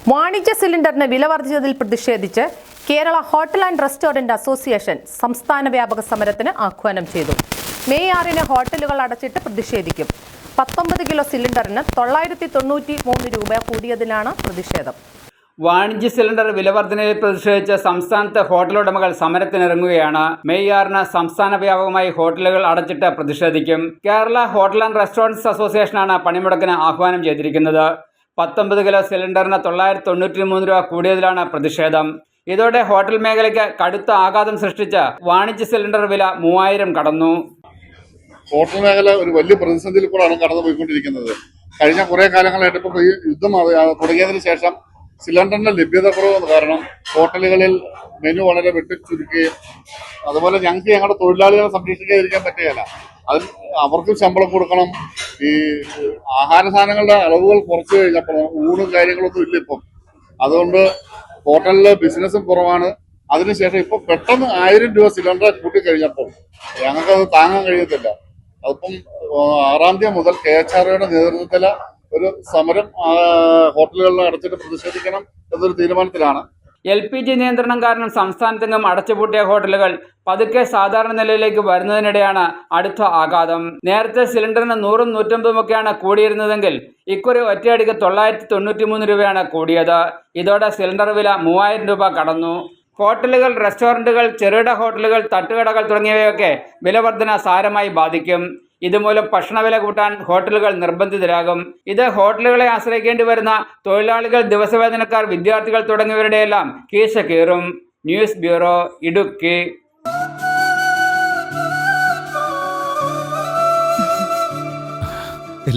വാണിജ്യ സിലിണ്ടറിന് വില വർദ്ധിച്ചതിൽ പ്രതിഷേധിച്ച് Kerala hotel and restaurant association സംസ്ഥാന വ്യാപക സമരത്തിന് ആഹ്വാനം ചെയ്തു. മെയ് 6-ന് ഹോട്ടലുകൾ അടച്ചിട്ട് പ്രതിഷേധിക്കും. 19 കിലോ സിലിണ്ടറിന് 993 രൂപ കൂടിയതിലാണ് പ്രതിഷേധം. വാണിജ്യ സിലിണ്ടർ വിലവർദ്ധനയിൽ പ്രതിഷേധിച്ച് സംസ്ഥാനത്തെ ഹോട്ടൽ ഉടമകൾ സമരത്തിനിറങ്ങുകയാണ്. മെയ് 6-ന് സംസ്ഥാന വ്യാപകമായി ഹോട്ടലുകൾ അടച്ചിട്ട് പ്രതിഷേധിക്കും. കേരള ഹോട്ടൽ ആൻഡ് റെസ്റ്റോറൻറ്റ്സ് അസോസിയേഷനാണ് പണിമുടക്കിന് ആഹ്വാനം ചെയ്തിരിക്കുന്നത്. 19 കിലോ സിലിണ്ടറിന് 993 രൂപ കൂടിയതിലാണ് പ്രതിഷേധം. ഇതോടെ ഹോട്ടൽ മേഖലയ്ക്ക് കടുത്ത ആഘാതം സൃഷ്ടിച്ച് വാണിജ്യ സിലിണ്ടർ വില 3000 കടന്നു. ഹോട്ടൽ മേഖല ഒരു വലിയ പ്രതിസന്ധിയിൽ കൂടെയാണ് കടന്നു പോയിക്കൊണ്ടിരിക്കുന്നത്. കഴിഞ്ഞ കുറേ കാലങ്ങളായിട്ട് ഇപ്പോൾ ഈ യുദ്ധം തുടങ്ങിയതിന് ശേഷം സിലിണ്ടറിന്റെ ലഭ്യത കുറവ് കാരണം ഹോട്ടലുകളിൽ മെനു വളരെ വെട്ടിച്ചുരുക്കുകയും അതുപോലെ ഞങ്ങൾക്ക് ഞങ്ങളുടെ തൊഴിലാളികളെ സംരക്ഷിക്കാതിരിക്കാൻ പറ്റുകയില്ല. അതിൽ അവർക്കും ശമ്പളം കൊടുക്കണം. ഈ ആഹാര സാധനങ്ങളുടെ അളവുകൾ കുറച്ച് കഴിഞ്ഞപ്പോൾ ഊണും കാര്യങ്ങളൊന്നും ഇല്ല ഇപ്പം. അതുകൊണ്ട് ഹോട്ടലിലെ ബിസിനസ്സും കുറവാണ്. അതിനുശേഷം ഇപ്പൊ പെട്ടെന്ന് 1000 രൂപ സിലിണ്ടർ കൂട്ടിക്കഴിഞ്ഞപ്പോൾ ഞങ്ങൾക്കത് താങ്ങാൻ കഴിയത്തില്ല. അതിപ്പം 6-ാം തീയതി മുതൽ KHRയുടെ നേതൃത്വത്തിൽ ഒരു സമരം ഹോട്ടലുകളിൽ അടച്ചിട്ട് പ്രതിഷേധിക്കണം എന്നൊരു തീരുമാനത്തിലാണ്. LPG നിയന്ത്രണം കാരണം സംസ്ഥാനത്തെങ്ങും അടച്ചുപൂട്ടിയ ഹോട്ടലുകൾ പതുക്കെ സാധാരണ നിലയിലേക്ക് വരുന്നതിനിടെയാണ് അടുത്ത ആഘാതം. നേരത്തെ സിലിണ്ടറിന് 100-ഉം 150-ഉം ഒക്കെയാണ് കൂടിയിരുന്നതെങ്കിൽ ഇക്കുറി ഒറ്റയടിക്ക് 993 രൂപയാണ് കൂടിയത്. ഇതോടെ സിലിണ്ടർ വില 3000 രൂപ കടന്നു. ഹോട്ടലുകൾ, റെസ്റ്റോറൻറ്റുകൾ, ചെറുകിട ഹോട്ടലുകൾ, തട്ടുകടകൾ തുടങ്ങിയവയൊക്കെ വിലവർധന സാരമായി ബാധിക്കും. ഇതുമൂലം ഭക്ഷണവില കൂട്ടാൻ ഹോട്ടലുകൾ നിർബന്ധിതരാകും. ഇത് ഹോട്ടലുകളെ ആശ്രയിക്കേണ്ടി വരുന്ന തൊഴിലാളികൾ, ദിവസവേതനക്കാർ, വിദ്യാർത്ഥികൾ തുടങ്ങിയവരുടെയെല്ലാം കീശ കീറും. News bureau, Idukki.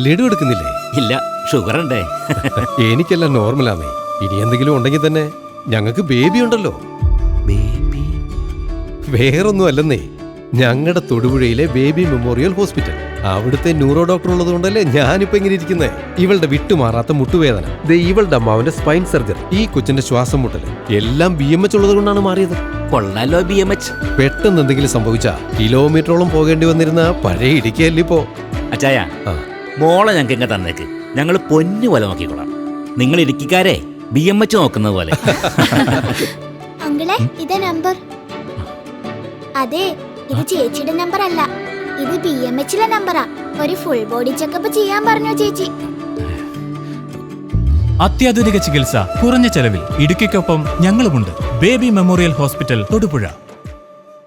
ലഡു എടുക്കുന്നില്ലേ? ഇല്ല, ഷുഗർ ഉണ്ടേ. എനിക്കെല്ലാം നോർമലാന്നേ. ഇനി എന്തെങ്കിലും ഉണ്ടെങ്കിൽ തന്നെ ഞങ്ങൾക്ക് ബേബി ഉണ്ടല്ലോ. ബേബി വേറൊന്നും അല്ലെന്നേ, ഞങ്ങളുടെ തൊടുപുഴയിലെ ബേബി മെമ്മോറിയൽ ഹോസ്പിറ്റൽ. അവിടുത്തെ ന്യൂറോ ഡോക്ടർ ഉള്ളത് കൊണ്ടല്ലേ ഞാനിപ്പോ ഇങ്ങനെ ഇരിക്കുന്നേ. ഇവളുടെ വിട്ടുമാറാത്ത മുട്ടുവേദന, ഇവളുടെ അമ്മാവന്റെ സ്പൈൻ സർജറി, ഈ കൊച്ചിന്റെ ശ്വാസം മുട്ടല് എല്ലാം BMH ഉള്ളത് കൊണ്ടാണ് മാറിയത്. കൊള്ളാലോ BMH. പെട്ടെന്ന് എന്തെങ്കിലും സംഭവിച്ചാ കിലോമീറ്ററോളം പോകേണ്ടി വന്നിരുന്ന പഴയ ഇടുക്കിയല്ലേ ഇപ്പോ. അച്ചായ, മോളെ ഞങ്ങൾക്ക് ഇങ്ങനെ തന്നേക്ക്, ഞങ്ങൾ പൊന്നു പോലെ നോക്കിക്കോളാം. നിങ്ങൾ ഇടുക്കിക്കാരെ BMH നോക്കുന്നത് പോലെ. അങ്കിളെ, ഇതാ നമ്പർ. അതെ, ഇത് ചേച്ചിയുടെ നമ്പർ അല്ല, ഇത് BMHലെ നമ്പറാ. ഒരു ഫുൾ ബോഡി ചെക്കപ്പ് ചെയ്യാൻ പറഞ്ഞു ചേച്ചി. അത്യാധുനിക ചികിത്സ കുറഞ്ഞ ചെലവിൽ ഇടുക്കിക്കൊപ്പം ഞങ്ങളുമുണ്ട്. Baby Memorial Hospital, Thodupuzha.